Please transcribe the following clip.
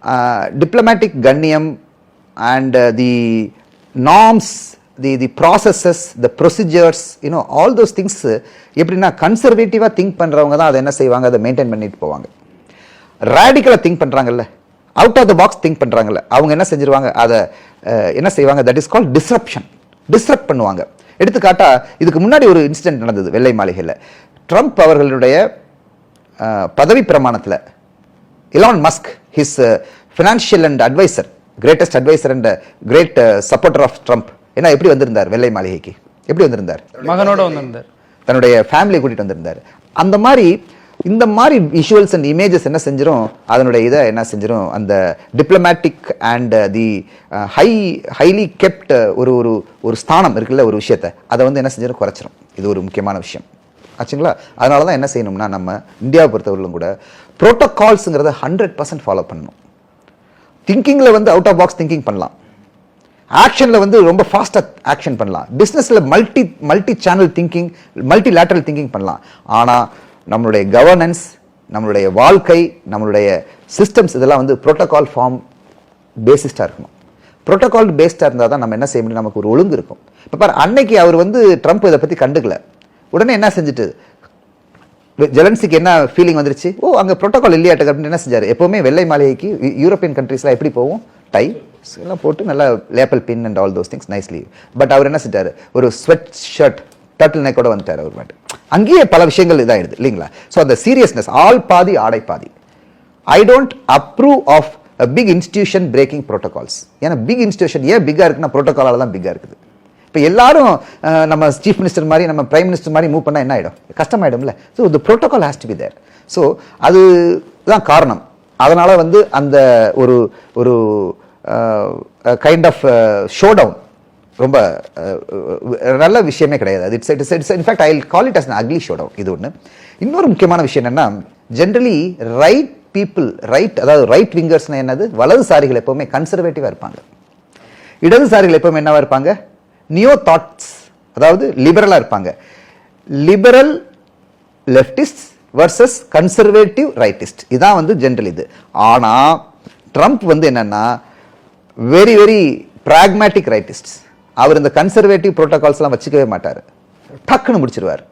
diplomatic ganyam and the norms, the processes, the procedures, you know, all those things எப்படின்னா கன்சர்வேட்டிவாக think பண்ணுறவங்க தான் அதை என்ன செய்வாங்க, அதை மெயின்டைன் பண்ணிட்டு போவாங்க. ரேடிக்கலாக திங்க் பண்ணுறாங்கல்ல, out of the box think பண்ணுறாங்கல்ல, அவங்க என்ன செஞ்சிருவாங்க, அதை என்ன செய்வாங்க, தட் இஸ் கால்ட் டிஸ்ரப்ட் பண்ணுவாங்க. எடுத்துக்காட்டா இதுக்கு முன்னாடி ஒரு இன்சிடென்ட் நடந்தது வெள்ளை மாளிகையில். ட்ரம்ப் அவர்களுடைய பதவி பிரமாணத்தில் Elon Musk, his financial and advisor, greatest advisor and great supporter of Trump, என்ன எப்படி வந்திருந்தார் வெள்ளை மாளிகைக்கு? எப்படி வந்திருந்தார்? மகனோட வந்திருந்தார், தன்னுடைய ஃபேமிலி கூட்டிட்டு வந்திருந்தார். அந்த மாதிரி இந்த மாதிரி விஷுவல்ஸ் அண்ட் இமேஜஸ் என்ன செஞ்சிரும், அதனுடைய இதை என்ன செஞ்சிரும், அந்த diplomatic and the highly kept ஒரு ஒரு ஒரு ஸ்தானம் இருக்குல்ல ஒரு விஷயத்தை, அதை வந்து என்ன செஞ்சிடும், குறைச்சிரும். இது ஒரு முக்கியமான விஷயம் ஆச்சுங்களா. அதனால தான் என்ன செய்யணும்னா, நம்ம இந்தியாவை பொறுத்தவரையிலும் கூட ப்ரோட்டோகால்ஸுங்கிறத 100% ஃபாலோ பண்ணணும். திங்கிங்கில் வந்து அவுட் ஆஃப் பாக்ஸ் திங்கிங் பண்ணலாம், ஆக்ஷனில் வந்து ரொம்ப ஃபாஸ்ட்டாக ஆக்ஷன் பண்ணலாம், பிஸ்னஸில் multi channel thinking, multi lateral thinking பண்ணலாம். ஆனால் நம்மளுடைய கவர்னன்ஸ், நம்மளுடைய வாழ்க்கை, நம்மளுடைய சிஸ்டம்ஸ் இதெல்லாம் வந்து ப்ரோட்டோகால் ஃபார்ம் பேசிஸ்டாக இருக்கணும். ப்ரோட்டோகால் பேஸ்டாக இருந்தால் தான் நம்ம என்ன செய்ய முடியும், நமக்கு ஒரு ஒழுங்கு இருக்கும். இப்போ பாரு, அன்னைக்கு அவர் வந்து ட்ரம்ப் இதை பற்றி கண்டுக்கல. உடனே என்ன செஞ்சுட்டு ஜெலன்ஸ்கிக்கு என்ன ஃபீலிங் வந்துருச்சு, ஓ அங்கே ப்ரோட்டோகால் இல்லையாட்டு அப்படின்னு என்ன செஞ்சார். எப்போவுமே வெள்ளை மாளிகைக்கு யூரோப்பியன் கண்ட்ரீஸ்லாம் எப்படி போவோம், டை எல்லாம் போட்டு நல்லா lapel pin and all those things nicely. But அவர் என்ன செஞ்சார், ஒரு ஸ்வெட் ஷர்ட் டர்ட்டில் நெக்கோட வந்துட்டார் அவர் மட்டும். அங்கேயே பல விஷயங்கள் இதாகிடுது இல்லைங்களா. ஸோ அந்த சீரியஸ்னஸ், ஆள் பாதி ஆடை பாதி. I don't approve of a big institution breaking protocols. ஏன்னா பிக் இன்ஸ்டிடியூஷன் ஏன் பிக்காக இருக்குன்னா ப்ரோட்டோகாலால் தான் பிக்காக இருக்குது. இப்போ எல்லாரும் நம்ம சீஃப் மினிஸ்டர் மாதிரி, நம்ம பிரைம் மினிஸ்டர் மாதிரி மூவ் பண்ணால் என்ன ஆகிடும், கஷ்டமாயிடும்ல. So the protocol has to be there. So அதுதான் காரணம். அதனால வந்து அந்த ஒரு ஒரு கைண்ட் ஆஃப் ஷோ டவுன் ரொம்ப நல்ல விஷயமே கிடையாது. It's in fact I will call it as an ugly showdown. இது ஒன்று. இன்னொரு முக்கியமான விஷயம் என்னன்னா, ஜென்ரலி ரைட் பீப்புள், அதாவது ரைட் விங்கர்ஸ்னா என்னது, வலதுசாரிகள் எப்பவுமே கன்சர்வேட்டிவா இருப்பாங்க, இடதுசாரிகள் எப்பவுமே என்னவா இருப்பாங்க, நியோ தாட்ஸ், அதாவது லிபரலா இருப்பாங்க. Liberal leftist versus conservative rightist, இதான் வந்து ஜென்ரல் இது. ஆனா ட்ரம்ப் வந்து என்னன்னா வெரி வெரி பிராக்மேட்டிக் ரைட்டிஸ்ட். அவர் இந்த கன்சர்வேட்டிவ் புரோட்டோகால்ஸ் எல்லாம் வச்சுக்கவே மாட்டார், டக்குன்னு முடிச்சிருவார்.